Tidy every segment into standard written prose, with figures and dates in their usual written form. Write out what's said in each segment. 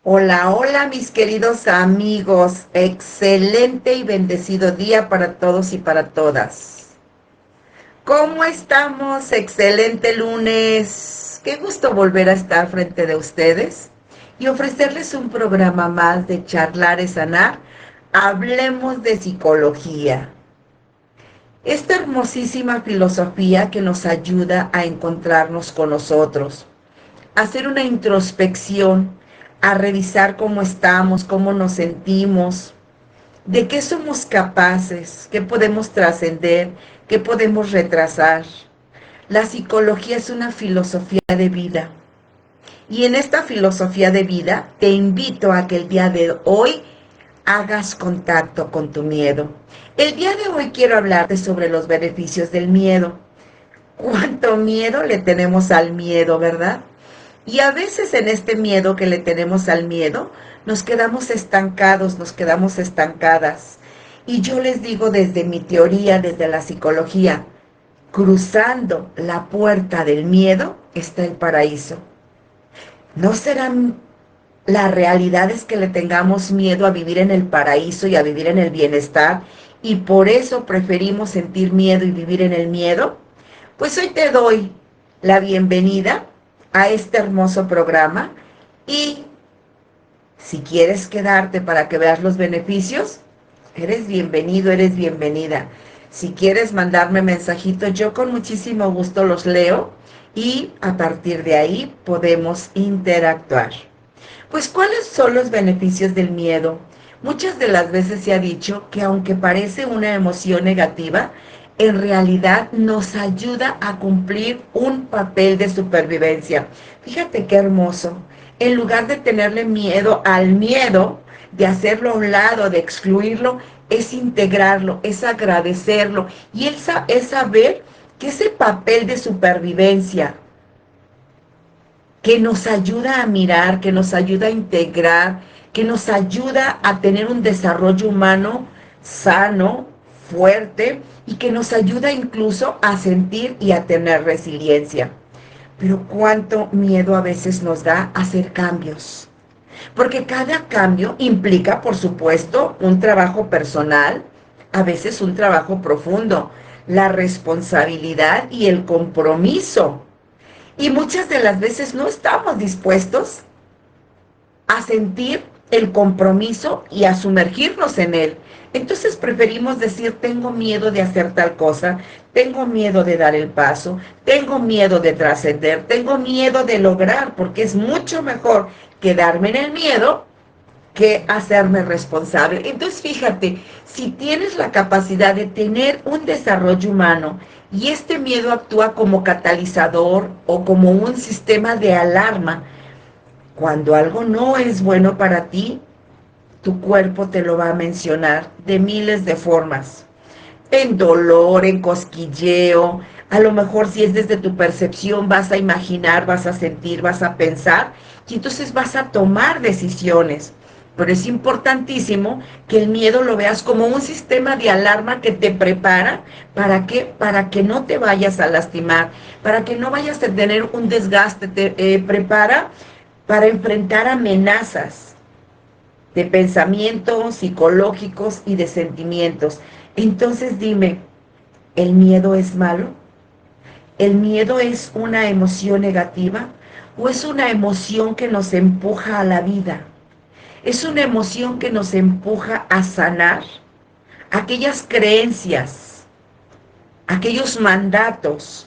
Hola, hola mis queridos amigos. Excelente y bendecido día para todos y para todas. ¿Cómo estamos? Excelente lunes. Qué gusto volver a estar frente de ustedes y ofrecerles un programa más de Charlar es Sanar. Hablemos de psicología. Esta hermosísima filosofía que nos ayuda a encontrarnos con nosotros, a hacer una introspección, a revisar cómo estamos, cómo nos sentimos, de qué somos capaces, qué podemos trascender, qué podemos retrasar. La psicología es una filosofía de vida. Y en esta filosofía de vida te invito a que el día de hoy hagas contacto con tu miedo. El día de hoy quiero hablarte sobre los beneficios del miedo. ¿Cuánto miedo le tenemos al miedo, verdad? Y a veces en este miedo que le tenemos al miedo, nos quedamos estancados, nos quedamos estancadas. Y yo les digo desde mi teoría, desde la psicología, cruzando la puerta del miedo está el paraíso. ¿No será la realidad es que le tengamos miedo a vivir en el paraíso y a vivir en el bienestar y por eso preferimos sentir miedo y vivir en el miedo? Pues hoy te doy la bienvenida a este hermoso programa y si quieres quedarte para que veas los beneficios, eres bienvenido, eres bienvenida. Si quieres mandarme mensajitos, yo con muchísimo gusto los leo y a partir de ahí podemos interactuar. Pues, ¿cuáles son los beneficios del miedo? Muchas de las veces se ha dicho que aunque parece una emoción negativa, en realidad nos ayuda a cumplir un papel de supervivencia. Fíjate qué hermoso. En lugar de tenerle miedo al miedo, de hacerlo a un lado, de excluirlo, es integrarlo, es agradecerlo y es saber que ese papel de supervivencia que nos ayuda a mirar, que nos ayuda a integrar, que nos ayuda a tener un desarrollo humano sano, fuerte y que nos ayuda incluso a sentir y a tener resiliencia. Pero cuánto miedo a veces nos da hacer cambios. Porque cada cambio implica, por supuesto, un trabajo personal, a veces un trabajo profundo, la responsabilidad y el compromiso. Y muchas de las veces no estamos dispuestos a sentir el compromiso y a sumergirnos en él. Entonces preferimos decir, tengo miedo de hacer tal cosa, tengo miedo de dar el paso, tengo miedo de trascender, tengo miedo de lograr, porque es mucho mejor quedarme en el miedo que hacerme responsable. Entonces, fíjate, si tienes la capacidad de tener un desarrollo humano y este miedo actúa como catalizador o como un sistema de alarma, cuando algo no es bueno para ti, tu cuerpo te lo va a mencionar de miles de formas. En dolor, en cosquilleo, a lo mejor si es desde tu percepción vas a imaginar, vas a sentir, vas a pensar y entonces vas a tomar decisiones. Pero es importantísimo que el miedo lo veas como un sistema de alarma que te prepara para que no te vayas a lastimar, para que no vayas a tener un desgaste, te prepara para enfrentar amenazas de pensamientos psicológicos y de sentimientos. Entonces dime, ¿el miedo es malo? ¿El miedo es una emoción negativa o es una emoción que nos empuja a la vida? Es una emoción que nos empuja a sanar aquellas creencias, aquellos mandatos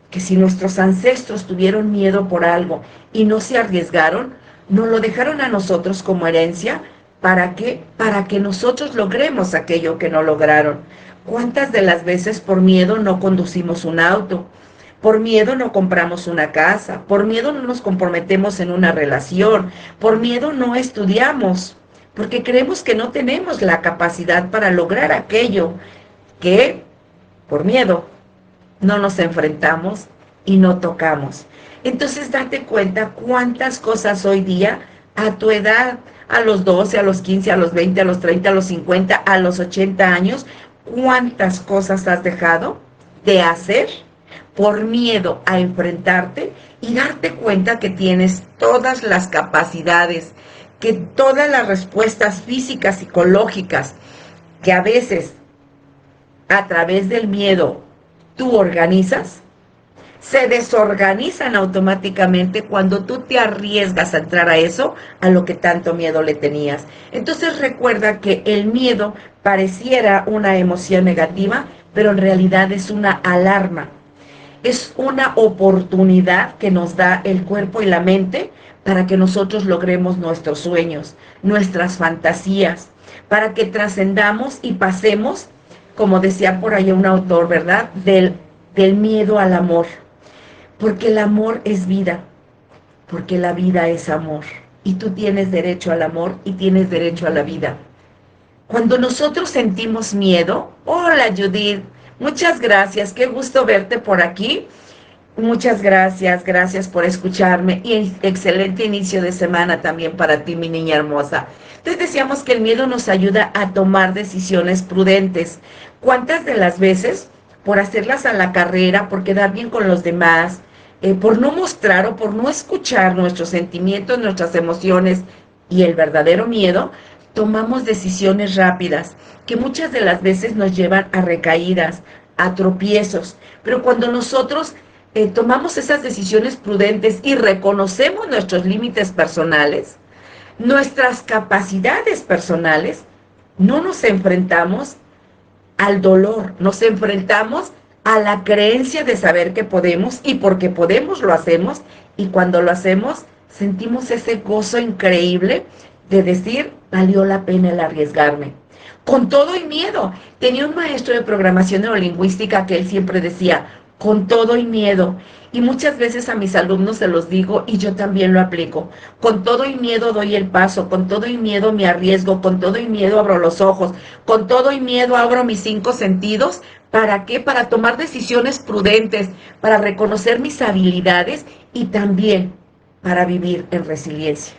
que si nuestros ancestros tuvieron miedo por algo y no se arriesgaron, nos lo dejaron a nosotros como herencia. ¿Para qué? Para que nosotros logremos aquello que no lograron. ¿Cuántas de las veces por miedo no conducimos un auto? Por miedo no compramos una casa, por miedo no nos comprometemos en una relación, por miedo no estudiamos, porque creemos que no tenemos la capacidad para lograr aquello que, por miedo, no nos enfrentamos y no tocamos. Entonces date cuenta cuántas cosas hoy día, a tu edad, a los 12, a los 15, a los 20, a los 30, a los 50, a los 80 años, cuántas cosas has dejado de hacer por miedo a enfrentarte y darte cuenta que tienes todas las capacidades, que todas las respuestas físicas, psicológicas, que a veces a través del miedo tú organizas, se desorganizan automáticamente cuando tú te arriesgas a entrar a eso, a lo que tanto miedo le tenías. Entonces recuerda que el miedo pareciera una emoción negativa, pero en realidad es una alarma. Es una oportunidad que nos da el cuerpo y la mente para que nosotros logremos nuestros sueños, nuestras fantasías, para que trascendamos y pasemos, como decía por ahí un autor, ¿verdad? Del miedo al amor. Porque el amor es vida, porque la vida es amor. Y tú tienes derecho al amor y tienes derecho a la vida. Cuando nosotros sentimos miedo, hola Judith, muchas gracias, qué gusto verte por aquí. Muchas gracias, gracias por escucharme y excelente inicio de semana también para ti, mi niña hermosa. Entonces decíamos que el miedo nos ayuda a tomar decisiones prudentes. ¿Cuántas de las veces, por hacerlas a la carrera, por quedar bien con los demás, por no mostrar o por no escuchar nuestros sentimientos, nuestras emociones y el verdadero miedo, tomamos decisiones rápidas que muchas de las veces nos llevan a recaídas, a tropiezos? Pero cuando nosotros tomamos esas decisiones prudentes y reconocemos nuestros límites personales, nuestras capacidades personales, no nos enfrentamos al dolor, nos enfrentamos a la creencia de saber que podemos, y porque podemos lo hacemos, y cuando lo hacemos sentimos ese gozo increíble de decir, valió la pena el arriesgarme. Con todo y miedo. Tenía un maestro de programación neurolingüística que él siempre decía, con todo y miedo. Y muchas veces a mis alumnos se los digo y yo también lo aplico. Con todo y miedo doy el paso, con todo y miedo me arriesgo, con todo y miedo abro los ojos, con todo y miedo abro mis 5 sentidos. ¿Para qué? Para tomar decisiones prudentes, para reconocer mis habilidades y también para vivir en resiliencia.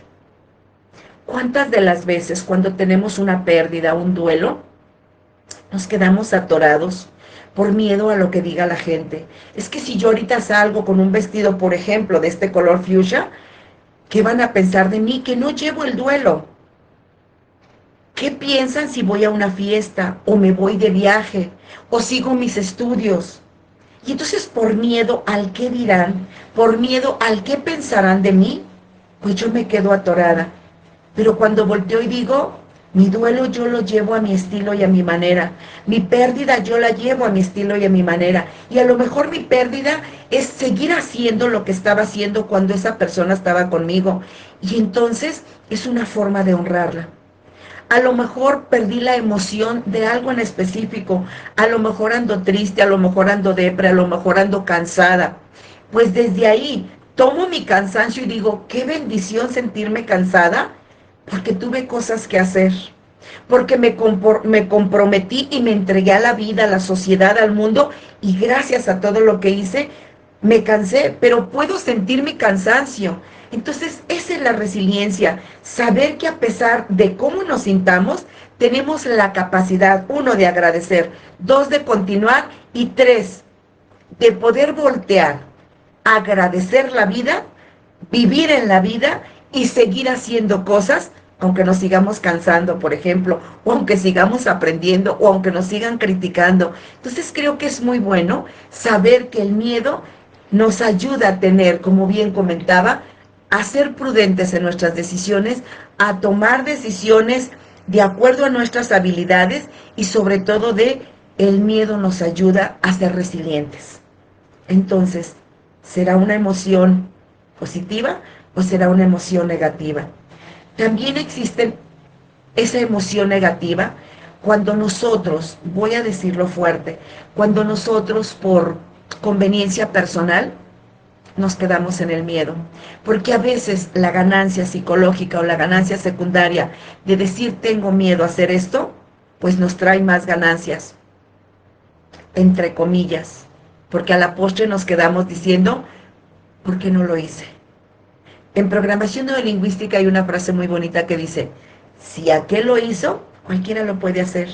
¿Cuántas de las veces cuando tenemos una pérdida, un duelo, nos quedamos atorados por miedo a lo que diga la gente? Es que si yo ahorita salgo con un vestido, por ejemplo, de este color fuchsia, ¿qué van a pensar de mí? Que no llevo el duelo. ¿Qué piensan si voy a una fiesta o me voy de viaje o sigo mis estudios? Y entonces por miedo al qué dirán, por miedo al qué pensarán de mí, pues yo me quedo atorada. Pero cuando volteo y digo, mi duelo yo lo llevo a mi estilo y a mi manera. Mi pérdida yo la llevo a mi estilo y a mi manera. Y a lo mejor mi pérdida es seguir haciendo lo que estaba haciendo cuando esa persona estaba conmigo. Y entonces es una forma de honrarla. A lo mejor perdí la emoción de algo en específico. A lo mejor ando triste, a lo mejor ando depre, a lo mejor ando cansada. Pues desde ahí tomo mi cansancio y digo, qué bendición sentirme cansada, porque tuve cosas que hacer, porque me comprometí y me entregué a la vida, a la sociedad, al mundo, y gracias a todo lo que hice, me cansé, pero puedo sentir mi cansancio. Entonces, esa es la resiliencia, saber que a pesar de cómo nos sintamos, tenemos la capacidad, 1, de agradecer, 2, de continuar, y 3, de poder voltear, agradecer la vida, vivir en la vida y seguir haciendo cosas, aunque nos sigamos cansando, por ejemplo, o aunque sigamos aprendiendo, o aunque nos sigan criticando. Entonces creo que es muy bueno saber que el miedo nos ayuda a tener, como bien comentaba, a ser prudentes en nuestras decisiones, a tomar decisiones de acuerdo a nuestras habilidades, y sobre todo el miedo nos ayuda a ser resilientes. Entonces, ¿será una emoción positiva o será una emoción negativa? También existe esa emoción negativa cuando nosotros, voy a decirlo fuerte, cuando nosotros por conveniencia personal nos quedamos en el miedo, porque a veces la ganancia psicológica o la ganancia secundaria de decir tengo miedo a hacer esto, pues nos trae más ganancias, entre comillas, porque a la postre nos quedamos diciendo, ¿por qué no lo hice? En programación neurolingüística hay una frase muy bonita que dice, si aquel lo hizo, cualquiera lo puede hacer.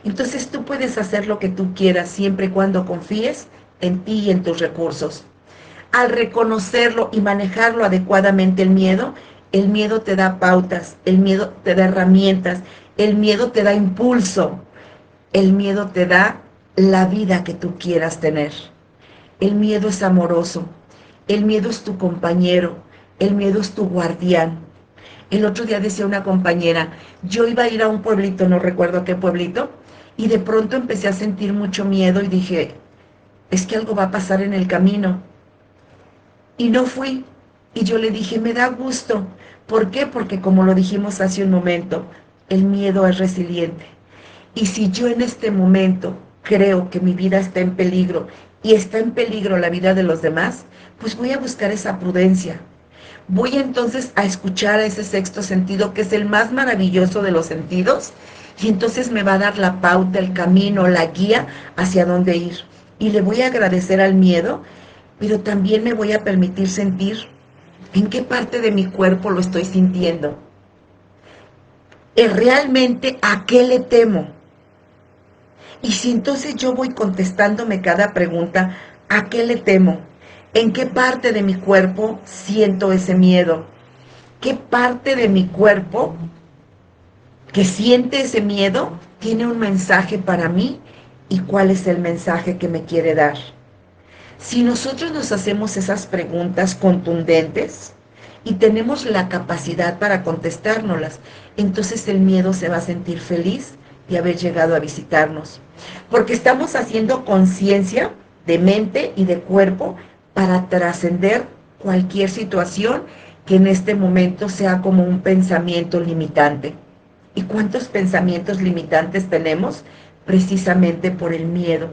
Entonces tú puedes hacer lo que tú quieras siempre y cuando confíes en ti y en tus recursos. Al reconocerlo y manejarlo adecuadamente el miedo, El miedo te da pautas, el miedo te da herramientas, el miedo te da impulso, el miedo te da la vida que tú quieras tener. El miedo es amoroso, el miedo es tu compañero, el miedo es tu guardián. El otro día decía una compañera, yo iba a ir a un pueblito, no recuerdo a qué pueblito, y de pronto empecé a sentir mucho miedo y dije, es que algo va a pasar en el camino. Y no fui. Y yo le dije, me da gusto. ¿Por qué? Porque como lo dijimos hace un momento, el miedo es resiliente. Y si yo en este momento creo que mi vida está en peligro y está en peligro la vida de los demás, pues voy a buscar esa prudencia. Voy entonces a escuchar a ese sexto sentido, que es el más maravilloso de los sentidos, y entonces me va a dar la pauta, el camino, la guía hacia dónde ir. Y le voy a agradecer al miedo, pero también me voy a permitir sentir en qué parte de mi cuerpo lo estoy sintiendo. ¿Realmente a qué le temo? Y si entonces yo voy contestándome cada pregunta, ¿a qué le temo? ¿En qué parte de mi cuerpo siento ese miedo? ¿Qué parte de mi cuerpo que siente ese miedo tiene un mensaje para mí? ¿Y cuál es el mensaje que me quiere dar? Si nosotros nos hacemos esas preguntas contundentes y tenemos la capacidad para contestárnoslas, entonces el miedo se va a sentir feliz de haber llegado a visitarnos. Porque estamos haciendo conciencia de mente y de cuerpo para trascender cualquier situación que en este momento sea como un pensamiento limitante. ¿Y cuántos pensamientos limitantes tenemos? Precisamente por el miedo.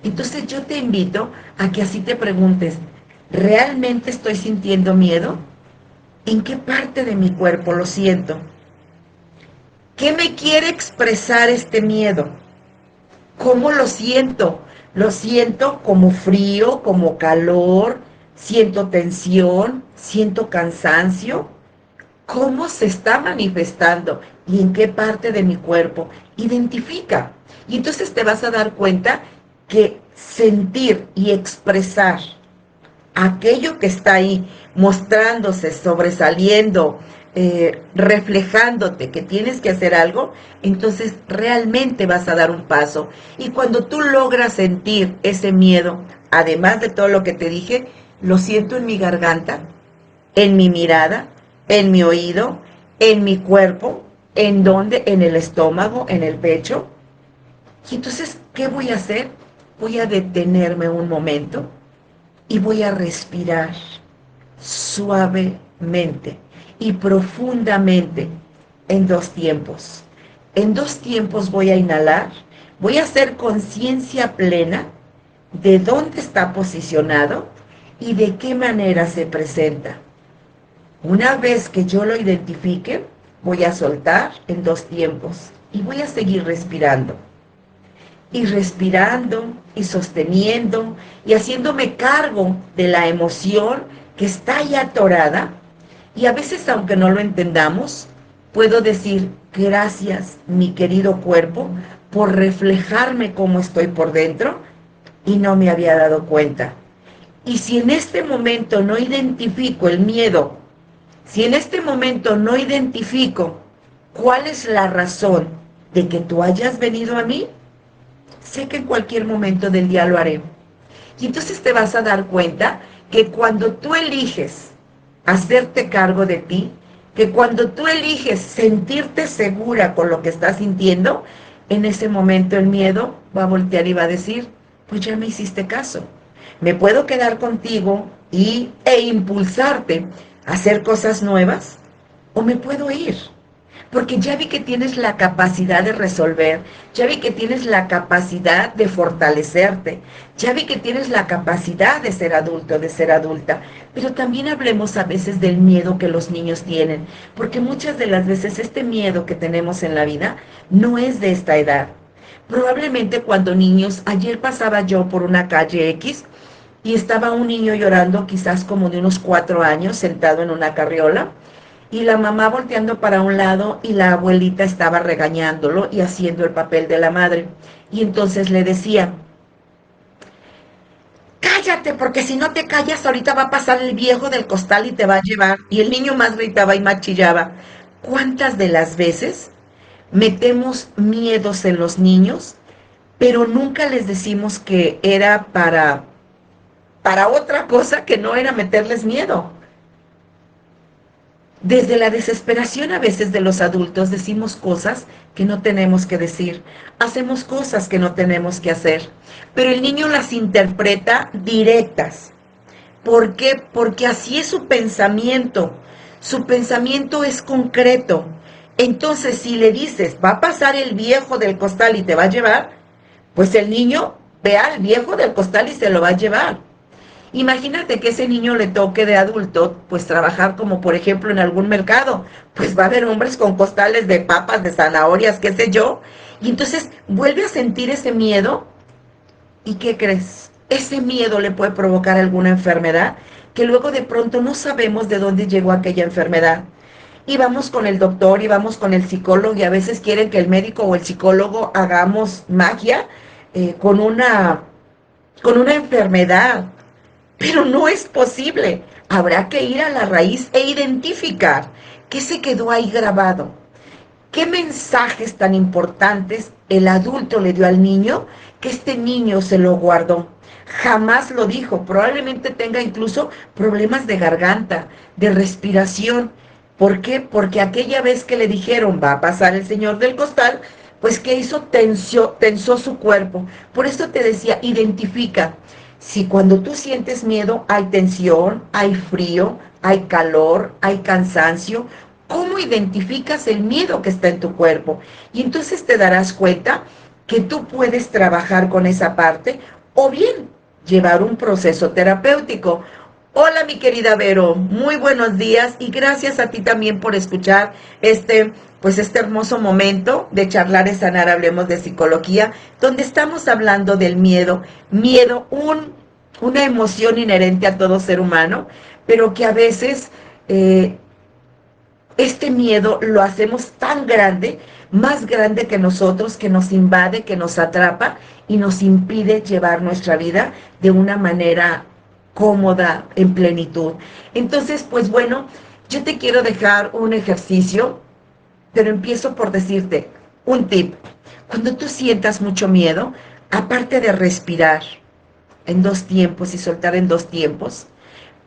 Entonces yo te invito a que así te preguntes, ¿realmente estoy sintiendo miedo? ¿En qué parte de mi cuerpo lo siento? ¿Qué me quiere expresar este miedo? ¿Cómo lo siento? ¿Lo siento como frío, como calor? ¿Siento tensión? ¿Siento cansancio? ¿Cómo se está manifestando? ¿Y en qué parte de mi cuerpo? Identifica. Y entonces te vas a dar cuenta que sentir y expresar aquello que está ahí, mostrándose, sobresaliendo, reflejándote que tienes que hacer algo, entonces realmente vas a dar un paso. Y cuando tú logras sentir ese miedo, además de todo lo que te dije, lo siento en mi garganta, en mi mirada, en mi oído, en mi cuerpo, en donde, en el estómago, en el pecho. Y entonces, ¿qué voy a hacer? Voy a detenerme un momento y voy a respirar suavemente y profundamente en dos tiempos. En dos tiempos voy a inhalar, voy a hacer conciencia plena de dónde está posicionado y de qué manera se presenta. Una vez que yo lo identifique, voy a soltar en dos tiempos y voy a seguir respirando. Y respirando y sosteniendo y haciéndome cargo de la emoción que está ahí atorada. Y a veces, aunque no lo entendamos, puedo decir, gracias, mi querido cuerpo, por reflejarme cómo estoy por dentro y no me había dado cuenta. Y si en este momento no identifico el miedo, si en este momento no identifico cuál es la razón de que tú hayas venido a mí, sé que en cualquier momento del día lo haré. Y entonces te vas a dar cuenta que cuando tú eliges hacerte cargo de ti, que cuando tú eliges sentirte segura con lo que estás sintiendo, en ese momento el miedo va a voltear y va a decir, pues ya me hiciste caso. Me puedo quedar contigo e impulsarte a hacer cosas nuevas, o me puedo ir. Porque ya vi que tienes la capacidad de resolver, ya vi que tienes la capacidad de fortalecerte, ya vi que tienes la capacidad de ser adulto, de ser adulta. Pero también hablemos a veces del miedo que los niños tienen, porque muchas de las veces este miedo que tenemos en la vida no es de esta edad. Probablemente cuando niños, ayer pasaba yo por una calle X y estaba un niño llorando, quizás como de unos 4 años, sentado en una carriola, y la mamá volteando para un lado y la abuelita estaba regañándolo y haciendo el papel de la madre. Y entonces le decía, cállate, porque si no te callas, ahorita va a pasar el viejo del costal y te va a llevar. Y el niño más gritaba y más chillaba. ¿Cuántas de las veces metemos miedos en los niños, pero nunca les decimos que era para otra cosa que no era meterles miedo? Desde la desesperación a veces de los adultos decimos cosas que no tenemos que decir, hacemos cosas que no tenemos que hacer, pero el niño las interpreta directas. ¿Por qué? Porque así es su pensamiento. Su pensamiento es concreto. Entonces, si le dices, va a pasar el viejo del costal y te va a llevar, pues el niño ve al viejo del costal y se lo va a llevar. Imagínate que ese niño le toque de adulto, pues trabajar como por ejemplo en algún mercado, pues va a haber hombres con costales de papas, de zanahorias, qué sé yo, y entonces vuelve a sentir ese miedo. ¿Y qué crees? Ese miedo le puede provocar alguna enfermedad que luego de pronto no sabemos de dónde llegó aquella enfermedad. Y vamos con el doctor y vamos con el psicólogo y a veces quieren que el médico o el psicólogo hagamos magia con una enfermedad, pero no es posible. Habrá que ir a la raíz e identificar qué se quedó ahí grabado. ¿Qué mensajes tan importantes el adulto le dio al niño que este niño se lo guardó? Jamás lo dijo. Probablemente tenga incluso problemas de garganta, de respiración. ¿Por qué? Porque aquella vez que le dijeron va a pasar el señor del costal, pues ¿qué hizo? Tensó su cuerpo. Por eso te decía, identifica. Si cuando tú sientes miedo hay tensión, hay frío, hay calor, hay cansancio, ¿cómo identificas el miedo que está en tu cuerpo? Y entonces te darás cuenta que tú puedes trabajar con esa parte o bien llevar un proceso terapéutico. Hola mi querida Vero, muy buenos días y gracias a ti también por escuchar este hermoso momento de charlar y sanar, hablemos de psicología, donde estamos hablando del miedo, una emoción inherente a todo ser humano, pero que a veces este miedo lo hacemos tan grande, más grande que nosotros, que nos invade, que nos atrapa y nos impide llevar nuestra vida de una manera cómoda, en plenitud. Entonces, pues bueno, yo te quiero dejar un ejercicio, pero empiezo por decirte un tip. Cuando tú sientas mucho miedo, aparte de respirar en 2 tiempos y soltar en 2 tiempos,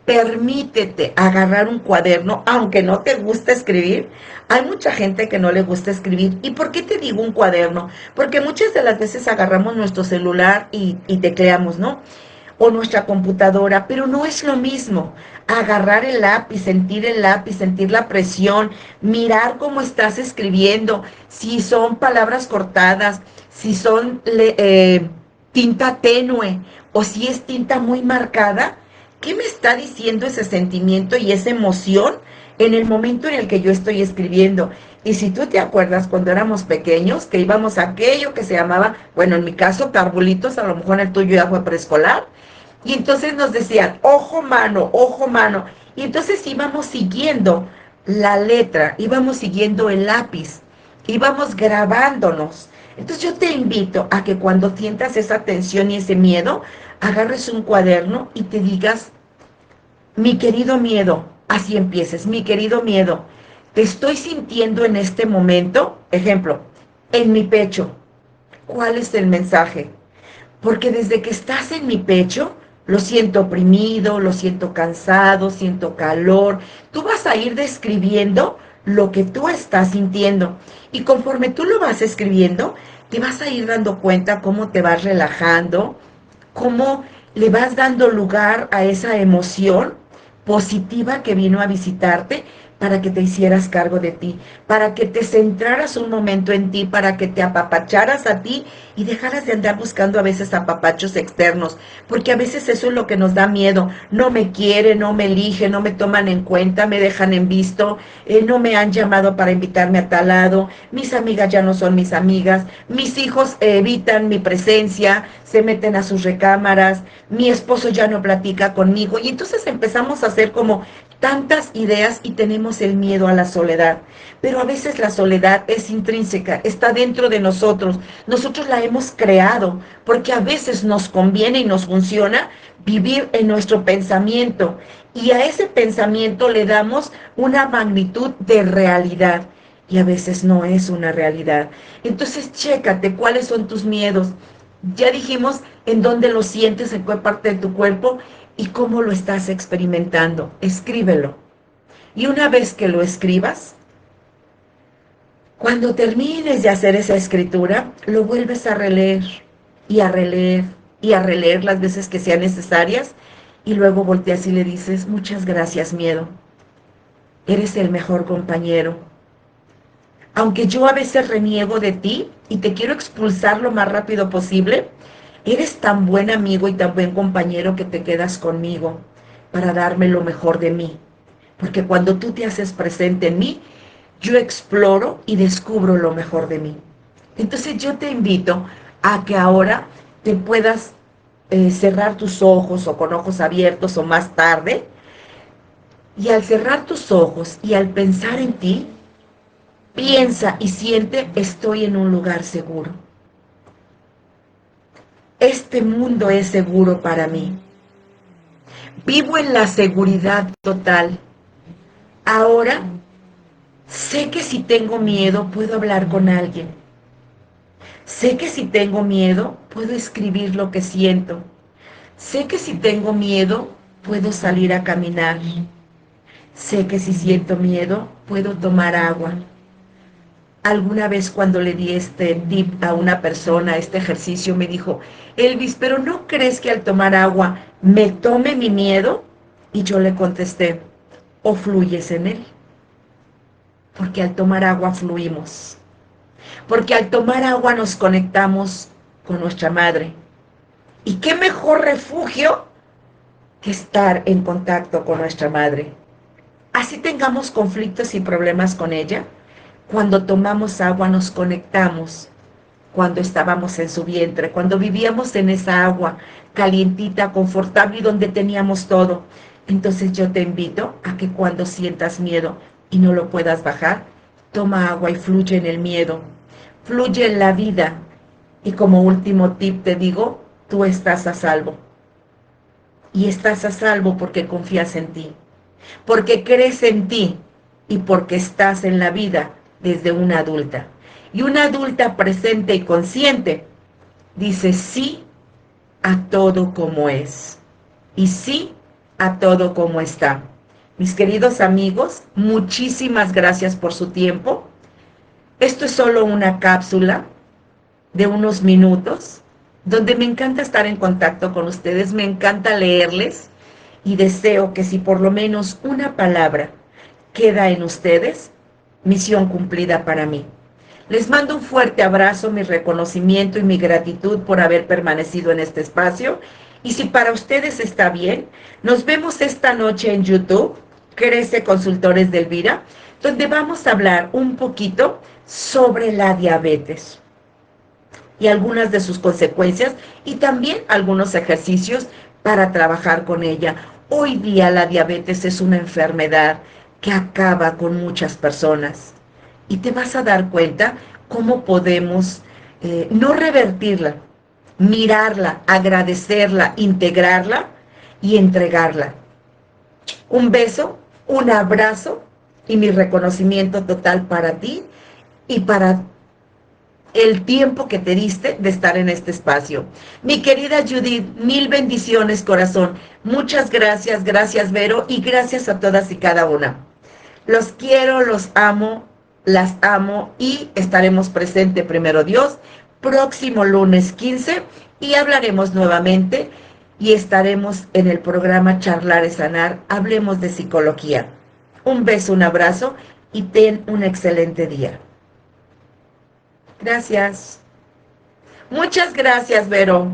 permítete agarrar un cuaderno, aunque no te gusta escribir. Hay mucha gente que no le gusta escribir. ¿Y por qué te digo un cuaderno? Porque muchas de las veces agarramos nuestro celular y tecleamos, ¿no? O nuestra computadora, pero no es lo mismo. Agarrar el lápiz, sentir la presión, mirar cómo estás escribiendo, si son palabras cortadas, si son tinta tenue o si es tinta muy marcada. ¿Qué me está diciendo ese sentimiento y esa emoción en el momento en el que yo estoy escribiendo? Y si tú te acuerdas cuando éramos pequeños, que íbamos a aquello que se llamaba, bueno, en mi caso, carbulitos, a lo mejor en el tuyo ya fue preescolar, y entonces nos decían, ojo, mano, y entonces íbamos siguiendo la letra, íbamos siguiendo el lápiz, íbamos grabándonos. Entonces yo te invito a que cuando sientas esa tensión y ese miedo, agarres un cuaderno y te digas, mi querido miedo, así empieces, mi querido miedo, te estoy sintiendo en este momento, ejemplo, en mi pecho. ¿Cuál es el mensaje? Porque desde que estás en mi pecho, lo siento oprimido, lo siento cansado, siento calor. Tú vas a ir describiendo lo que tú estás sintiendo. Y conforme tú lo vas escribiendo, te vas a ir dando cuenta cómo te vas relajando, cómo le vas dando lugar a esa emoción positiva que vino a visitarte para que te hicieras cargo de ti, para que te centraras un momento en ti, para que te apapacharas a ti y dejaras de andar buscando a veces apapachos externos, porque a veces eso es lo que nos da miedo. No me quieren, no me eligen, no me toman en cuenta, me dejan en visto, no me han llamado para invitarme a tal lado, mis amigas ya no son mis amigas, mis hijos evitan mi presencia, se meten a sus recámaras, mi esposo ya no platica conmigo, y entonces empezamos a hacer como tantas ideas y tenemos el miedo a la soledad. Pero a veces la soledad es intrínseca, está dentro de nosotros. Nosotros la hemos creado porque a veces nos conviene y nos funciona vivir en nuestro pensamiento. Y a ese pensamiento le damos una magnitud de realidad. Y a veces no es una realidad. Entonces, chécate cuáles son tus miedos. Ya dijimos en dónde lo sientes, en qué parte de tu cuerpo y cómo lo estás experimentando. Escríbelo. Y una vez que lo escribas, cuando termines de hacer esa escritura, lo vuelves a releer y a releer y a releer las veces que sean necesarias y luego volteas y le dices, muchas gracias, miedo. Eres el mejor compañero. Aunque yo a veces reniego de ti y te quiero expulsar lo más rápido posible, eres tan buen amigo y tan buen compañero que te quedas conmigo para darme lo mejor de mí. Porque cuando tú te haces presente en mí, yo exploro y descubro lo mejor de mí. Entonces yo te invito a que ahora te puedas cerrar tus ojos o con ojos abiertos o más tarde. Y al cerrar tus ojos y al pensar en ti, piensa y siente, estoy en un lugar seguro. Este mundo es seguro para mí. Vivo en la seguridad total. Ahora sé que si tengo miedo puedo hablar con alguien. Sé que si tengo miedo puedo escribir lo que siento. Sé que si tengo miedo puedo salir a caminar. Sé que si siento miedo puedo tomar agua. Alguna vez cuando le di este tip a una persona, este ejercicio, me dijo, Elvis, ¿pero no crees que al tomar agua me tome mi miedo? Y yo le contesté, o fluyes en él, porque al tomar agua fluimos, porque al tomar agua nos conectamos con nuestra madre. ¿Y qué mejor refugio que estar en contacto con nuestra madre? Así tengamos conflictos y problemas con ella, cuando tomamos agua nos conectamos, cuando estábamos en su vientre, cuando vivíamos en esa agua calientita, confortable y donde teníamos todo. Entonces yo te invito a que cuando sientas miedo y no lo puedas bajar, toma agua y fluye en el miedo, fluye en la vida. Y como último tip te digo, tú estás a salvo. Y estás a salvo porque confías en ti, porque crees en ti y porque estás en la vida desde una adulta. Y una adulta presente y consciente dice sí a todo como es y sí a todo como está. Mis queridos amigos, muchísimas gracias por su tiempo. Esto es solo una cápsula de unos minutos donde me encanta estar en contacto con ustedes, me encanta leerles y deseo que si por lo menos una palabra queda en ustedes, misión cumplida para mí. Les mando un fuerte abrazo, mi reconocimiento y mi gratitud por haber permanecido en este espacio. Y si para ustedes está bien, nos vemos esta noche en YouTube, Crece Consultores de Elvira, donde vamos a hablar un poquito sobre la diabetes y algunas de sus consecuencias y también algunos ejercicios para trabajar con ella. Hoy día la diabetes es una enfermedad que acaba con muchas personas y te vas a dar cuenta cómo podemos no revertirla, mirarla, agradecerla, integrarla y entregarla. Un beso, un abrazo y mi reconocimiento total para ti y para el tiempo que te diste de estar en este espacio. Mi querida Judith, mil bendiciones, corazón. Muchas gracias, gracias, Vero, y gracias a todas y cada una. Los quiero, los amo, las amo y estaremos presentes, primero Dios, próximo lunes 15 y hablaremos nuevamente y estaremos en el programa Charlar es Sanar, hablemos de psicología. Un beso, un abrazo y ten un excelente día. Gracias. Muchas gracias, Vero.